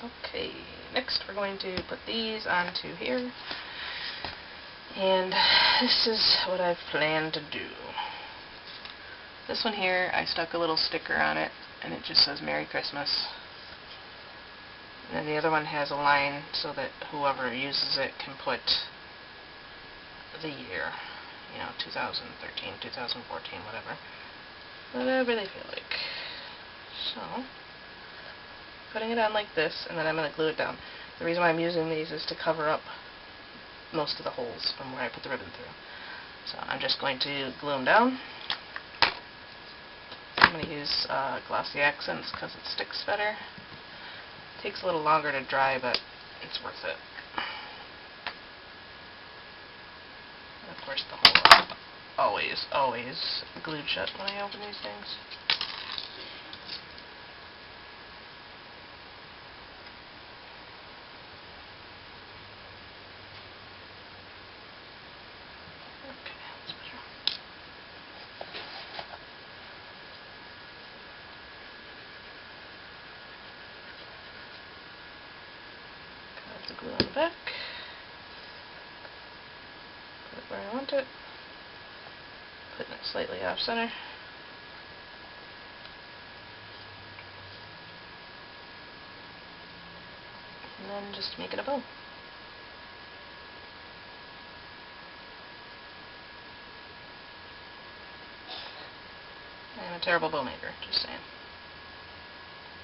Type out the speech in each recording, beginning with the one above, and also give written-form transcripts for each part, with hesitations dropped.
Okay, next we're going to put these onto here, and this is what I've planned to do. This one here, I stuck a little sticker on it, and it just says Merry Christmas. And then the other one has a line so that whoever uses it can put the year, 2013, 2014, whatever they feel like. So, putting it on like this, and then I'm going to glue it down. The reason why I'm using these is to cover up most of the holes from where I put the ribbon through. So I'm just going to glue them down. I'm going to use glossy accents because it sticks better. It takes a little longer to dry, but it's worth it. And of course the hole is always glued shut when I open these things. The glue on the back, put it where I want it, putting it slightly off center, and then just make it a bow. I'm a terrible bow maker, just saying.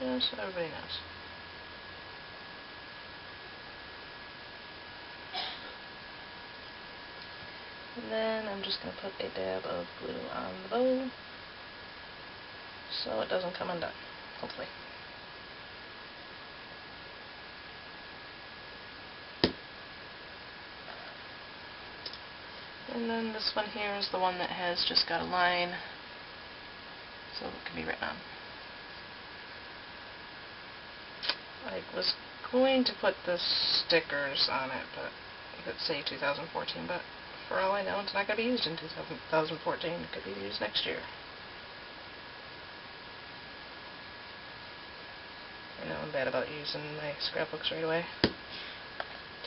Just so everybody knows. And then I'm just going to put a dab of glue on the bow so it doesn't come undone, hopefully. And then this one here is the one that has just got a line so it can be written on. I was going to put the stickers on it, but that say 2014, but for all I know, it's not going to be used in 2014. It could be used next year. I know I'm bad about using my scrapbooks right away. It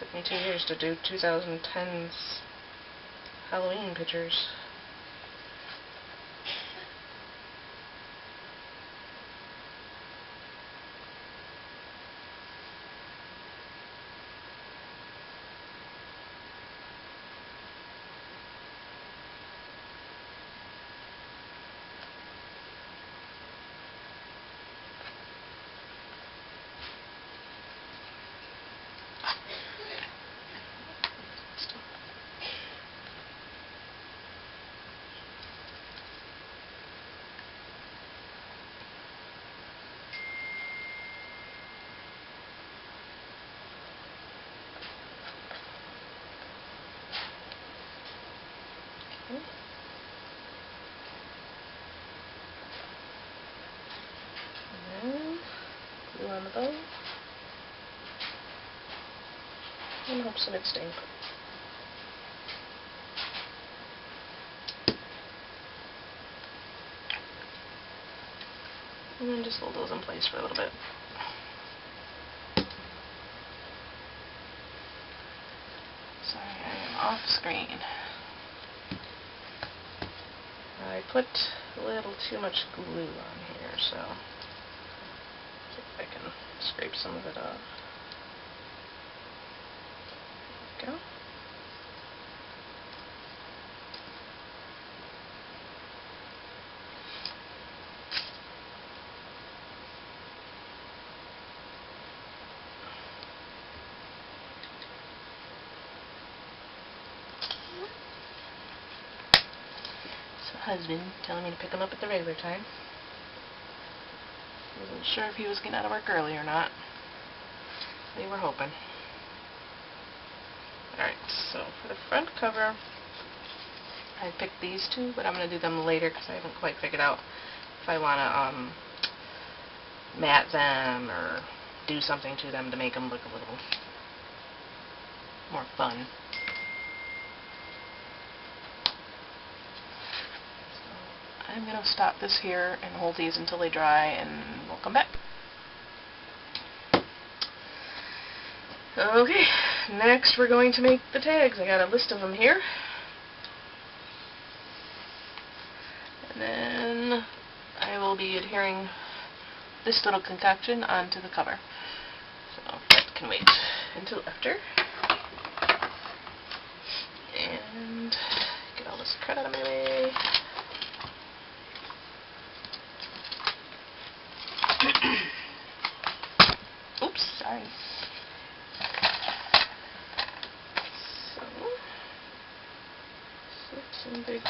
took me 2 years to do 2010's Halloween pictures. And then glue on the bow in hopes of it staying put. And then just hold those in place for a little bit. Sorry, I am off screen. I put a little too much glue on here, so see if I can scrape some of it off. There we go. Husband telling me to pick him up at the regular time. Wasn't sure if he was getting out of work early or not. They were hoping. Alright, so for the front cover, I picked these two, but I'm going to do them later because I haven't quite figured out if I want to matte them or do something to them to make them look a little more fun. I'm going to stop this here and hold these until they dry, and we'll come back. Okay, next we're going to make the tags. I got a list of them here. And then I will be adhering this little concoction onto the cover. So that can wait until after. And get all this crud out of my way. Oops, sorry. So, 6 3/4.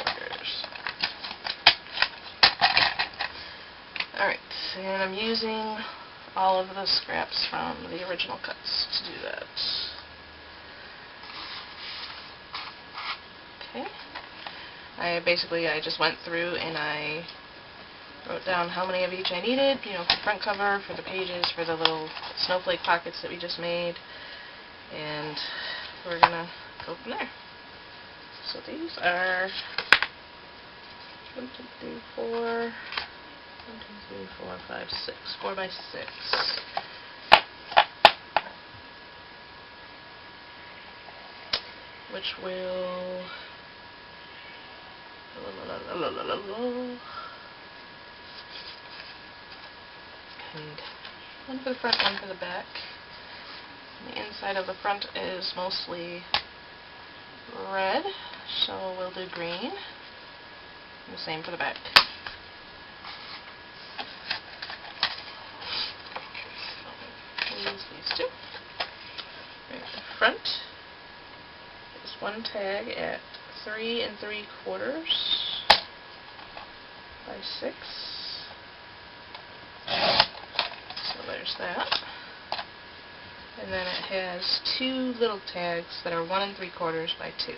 Alright, and I'm using all of the scraps from the original cuts to do that. Okay. I just went through and I wrote down how many of each I needed, for the front cover, for the pages, for the little snowflake pockets that we just made, and we're gonna go from there. So these are 1, 2, 3, 4, 1, 2, 3, 4, 5, 6, 4 by 6. Which will and one for the front, one for the back. And the inside of the front is mostly red, so we'll do green. And the same for the back. We'll use these two. Right, the front is one tag at 3 3/4 by 6. So there's that. And then it has 2 little tags that are 1 3/4 by 2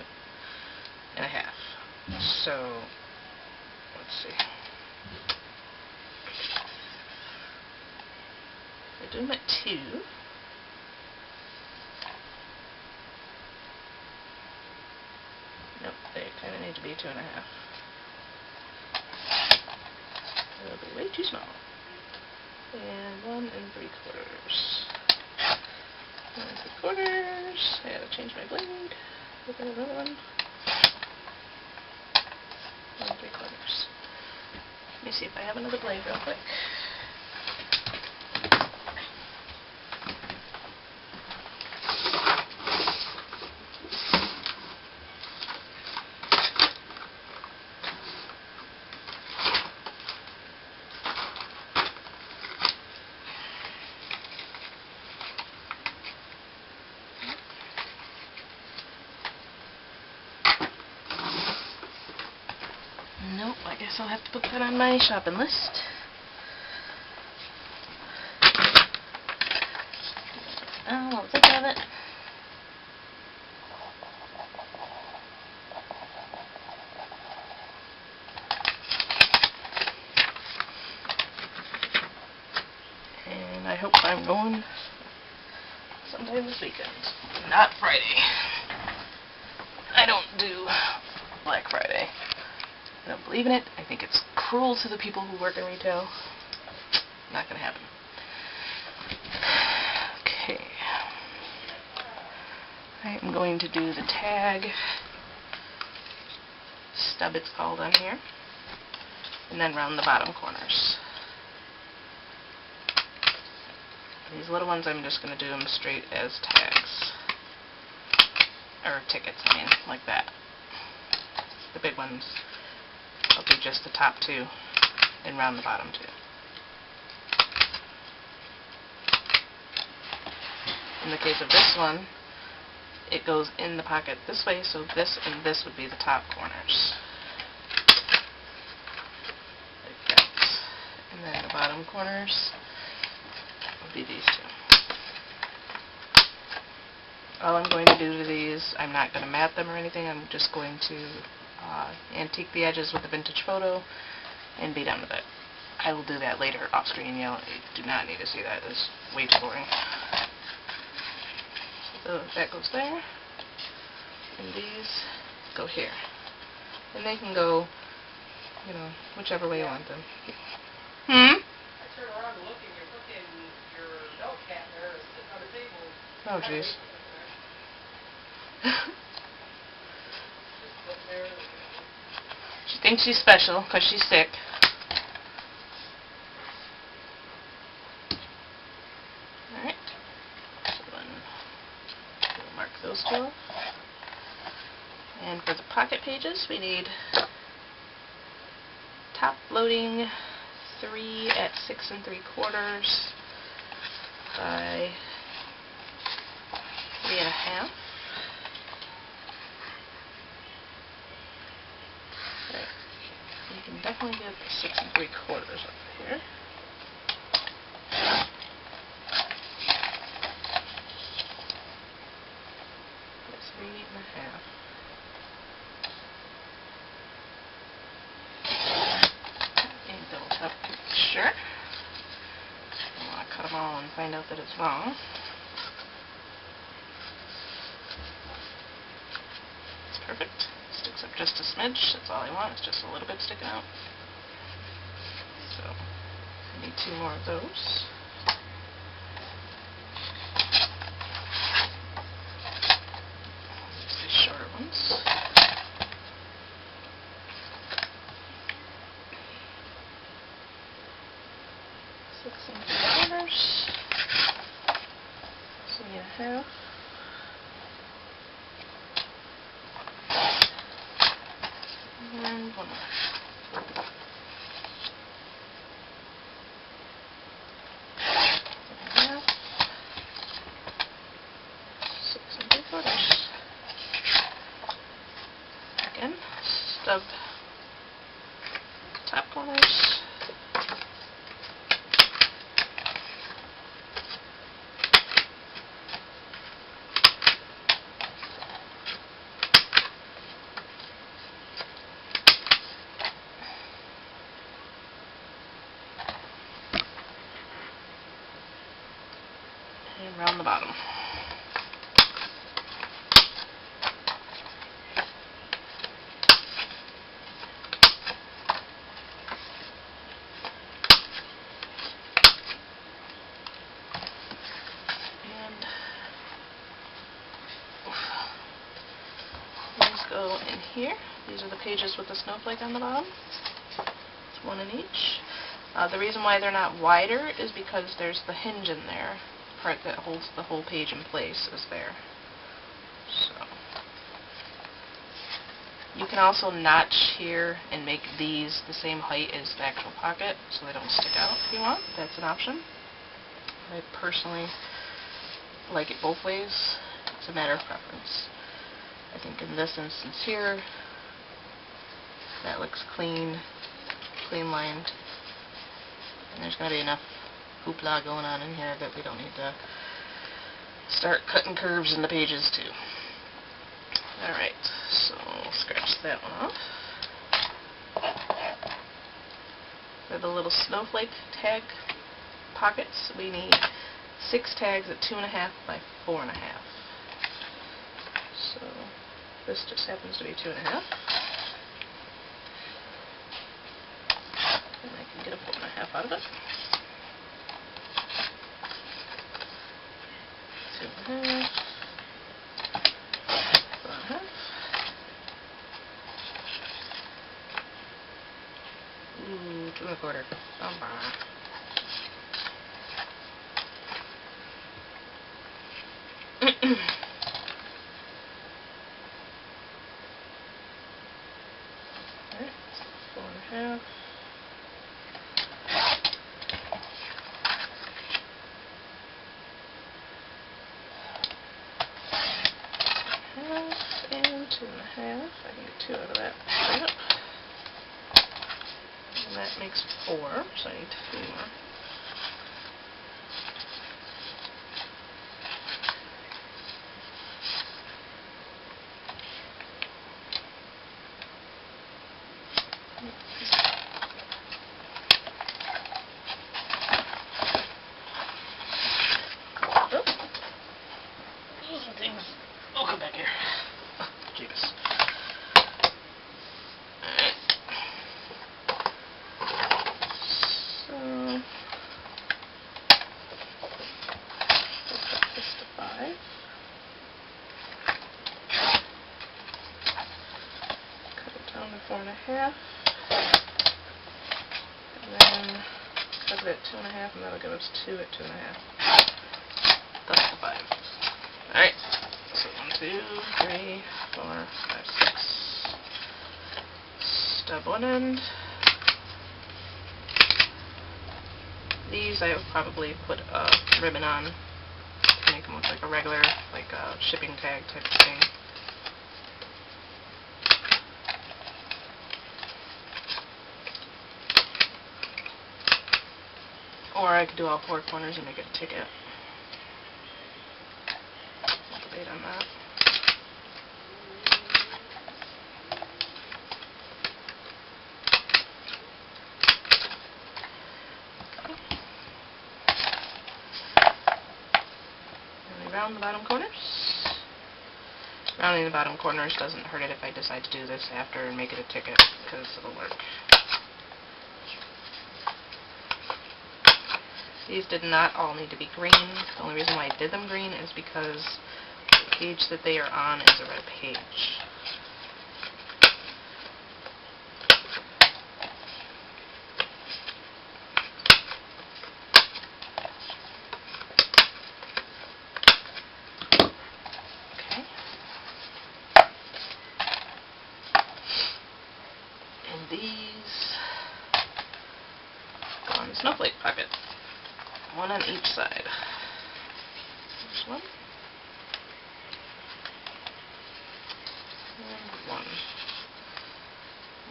1/2. So let's see. I do them at 2. Nope, they kind of need to be 2 1/2. It'll be way too small. And 1 3/4. 1 3/4. I gotta change my blade. Look at another one. 1 3/4. Let me see if I have another blade real quick. Nope, I guess I'll have to put that on my shopping list. I won't think of it. And I hope I'm going sometime this weekend. Not Friday. I don't do Black Friday. I don't believe in it. I think it's cruel to the people who work in retail. Not going to happen. Okay. I'm going to do the tag stub, it's called on here, and then round the bottom corners. These little ones, I'm just going to do them straight as tags. Or tickets, I mean, like that. The big ones, I'll do just the top 2 and round the bottom 2. In the case of this one, it goes in the pocket this way, so this and this would be the top corners. Like that. And then the bottom corners would be these 2. All I'm going to do to these, I'm not going to mat them or anything, I'm just going to antique the edges with a vintage photo and be done with it. I will do that later off screen. You do not need to see that. It's way too boring. So that goes there, and these go here. And they can go, whichever way you want them. I turn around and look, and your notepad there is sitting on the table Oh, jeez. She thinks she's special because she's sick. Alright. So then we'll mark those two off. And for the pocket pages, we need top loading 3 at 6 3/4 by 3 1/2. Right. You can definitely get the 6 3/4 up here. That's 3 1/2. And double tap to make sure. I want to cut them all and find out that it's wrong. It's perfect. Sticks up just a smidge. That's all I want. It's just a little bit sticking out. So I need 2 more of those. Use these shorter ones. Six 3/4. 3 1/2. And one more. 3 1/2. 6 3/4. Again, stub top corners. And round the bottom. And these go in here. These are the pages with the snowflake on the bottom. It's 1 in each. The reason why they're not wider is because there's the hinge in there. Part that holds the whole page in place is there. So you can also notch here and make these the same height as the actual pocket so they don't stick out if you want. That's an option. I personally like it both ways. It's a matter of preference. I think in this instance here, that looks clean lined, and there's going to be enough hoopla going on in here that we don't need to start cutting curves in the pages too. Alright, so scratch that one off. For the little snowflake tag pockets, we need 6 tags at 2 1/2 by 4 1/2. So this just happens to be 2 1/2. And I can get a 4 1/2 out of it. 2 1/2. 4 1/2. Ooh, 2 1/4. Alright, 4 1/2. And 2 1/2. I can get 2 out of that straight up. And that makes 4, so I need 2 more. Things. Oh, come back here. Oh, jeebus. Alright. So 4.5. And then cut it at 2.5, and that'll give us 2 at 2.5. That's the 5. Alright, so 1, 2, 3, 4, 5, 6. Stub one end. These I would probably put a ribbon on to make them look like a regular, like a shipping tag type of thing. Or I could do all 4 corners and make it a ticket. I'll debate on that. Round the bottom corners. Rounding the bottom corners doesn't hurt it if I decide to do this after and make it a ticket, because it'll work. These did not all need to be green. The only reason why I did them green is because the page that they are on is a red page. These go in the snowflake pocket, one on each side. There's one, and one.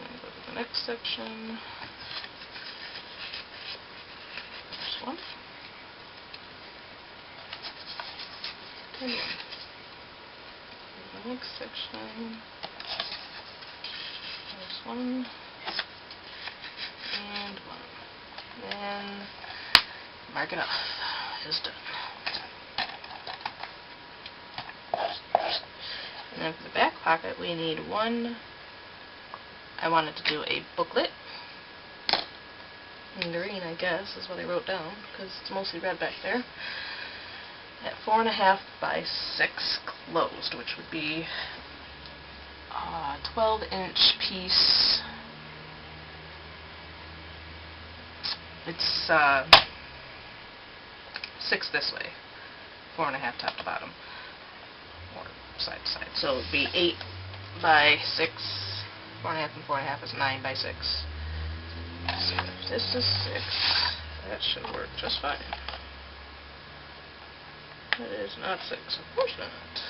And go to the next section. There's one, and one. Go to the next section. There's one. And one. Then mark it off. It's done. And then for the back pocket we need one. I wanted to do a booklet. In green, I guess, is what I wrote down, because it's mostly red back there. At 4.5 by 6 closed, which would be a 12-inch piece. It's 6 this way, 4.5 top to bottom, or side to side. So it would be 8 by 6, 4.5 and 4.5 is 9 by 6. So if this is 6, that should work just fine. It is not 6, of course not.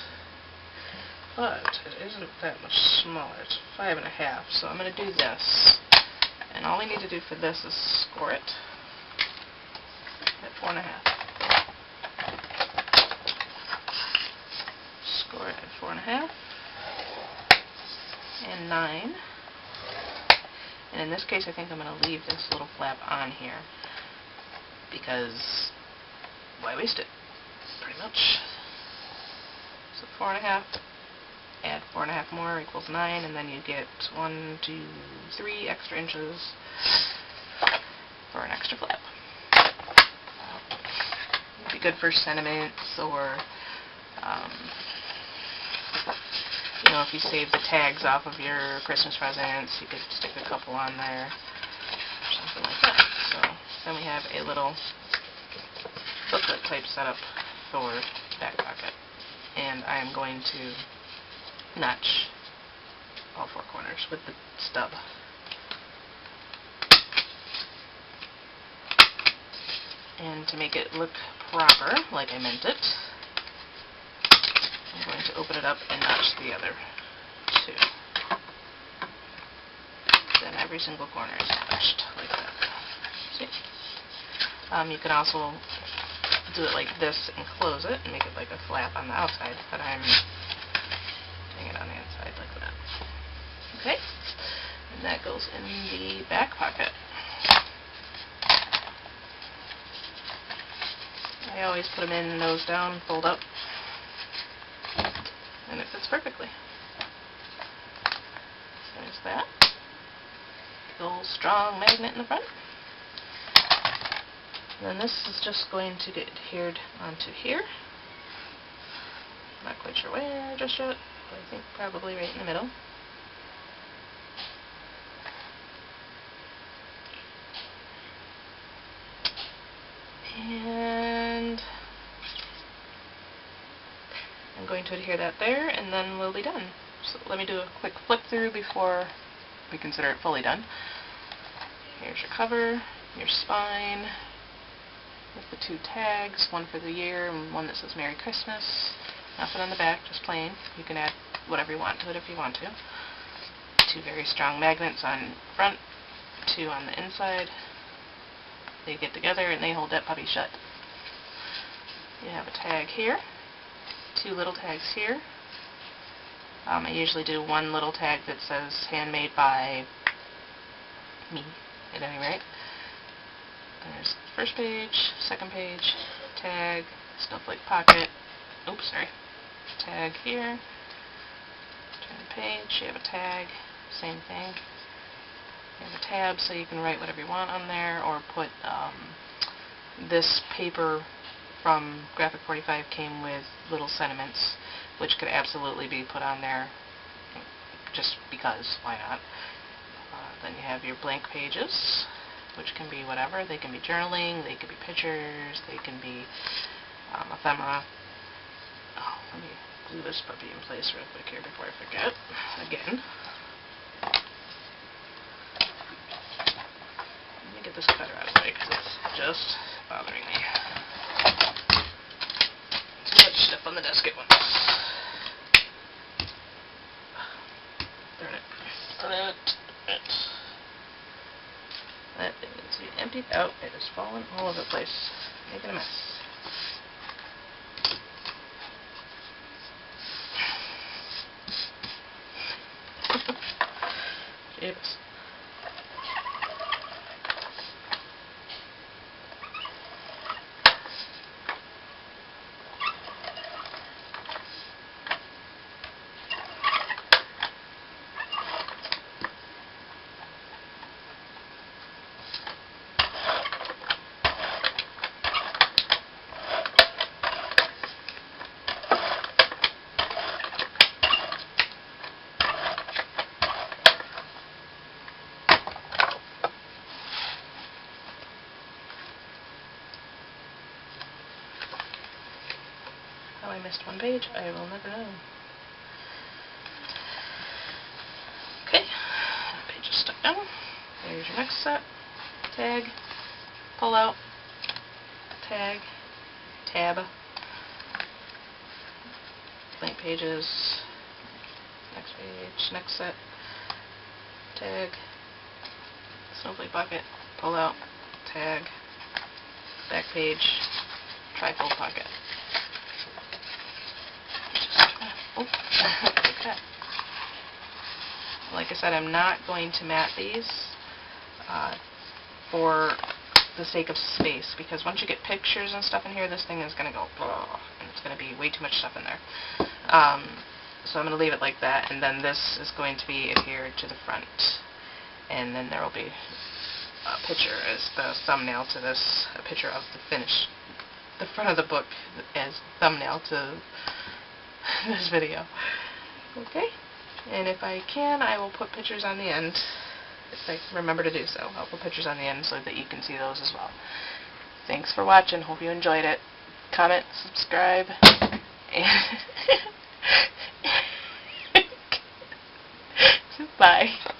But it isn't that much smaller. It's 5.5, so I'm going to do this. And all we need to do for this is score it at 4.5. Score it at 4.5 and 9. And in this case, I think I'm going to leave this little flap on here because why waste it? Pretty much. So 4.5. Add 4.5 more equals 9, and then you get 1, 2, 3 extra inches for an extra flap. It'd be good for sentiments, or you know, if you save the tags off of your Christmas presents, you could stick a couple on there, or something like that. So then we have a little booklet type setup for back pocket, and I'm going to notch all 4 corners with the stub. And to make it look proper, like I meant it, I'm going to open it up and notch the other 2. Then every single corner is notched like that. See? You can also do it like this and close it and make it like a flap on the outside, but I'm doing it on the inside like that. Okay? And that goes in the back pocket. I always put them in nose down, fold up, and it fits perfectly. So there's that. Big old strong magnet in the front. And then this is just going to get adhered onto here. Not quite sure where just yet, but I think probably right in the middle. And I'm going to adhere that there, and then we'll be done. So let me do a quick flip through before we consider it fully done. Here's your cover, your spine, with the 2 tags, one for the year and one that says Merry Christmas. Nothing on the back, just plain. You can add whatever you want to it if you want to. 2 very strong magnets on front, 2 on the inside. They get together and they hold that puppy shut. You have a tag here, 2 little tags here. I usually do 1 little tag that says handmade by me, at any rate. There's the first page, second page, tag, snowflake pocket. Oops, sorry. Tag here. Turn the page, you have a tag, same thing. You have a tab so you can write whatever you want on there, or put this paper from Graphic 45 came with little sentiments, which could absolutely be put on there just because, why not? Then you have your blank pages, which can be whatever. They can be journaling, they can be pictures, they can be ephemera. Oh, let me glue this puppy in place real quick here before I forget. Again. Let me get this cutter out of the way because it's just bothering me. Too much stuff on the desk at once. Darn it. That thing needs to be emptied out. It has fallen all over the place, making a mess. Jeez. How I missed one page, I will never know. Okay, that page is stuck down. There's your next set. Tag, pull out, tag, tab, blank pages, next page, next set, tag, snowflake bucket, pull out, tag, back page, trifold pocket. Like that. Like I said, I'm not going to mat these for the sake of space, because once you get pictures and stuff in here, this thing is going to go blah, and it's going to be way too much stuff in there. So I'm going to leave it like that, and then this is going to be adhered to the front, and then there will be a picture as the thumbnail to this, a picture of the front of the book as thumbnail to this video. Okay? And if I can, I will put pictures on the end. If I remember to do so, I'll put pictures on the end so that you can see those as well. Thanks for watching. Hope you enjoyed it. Comment, subscribe, and bye.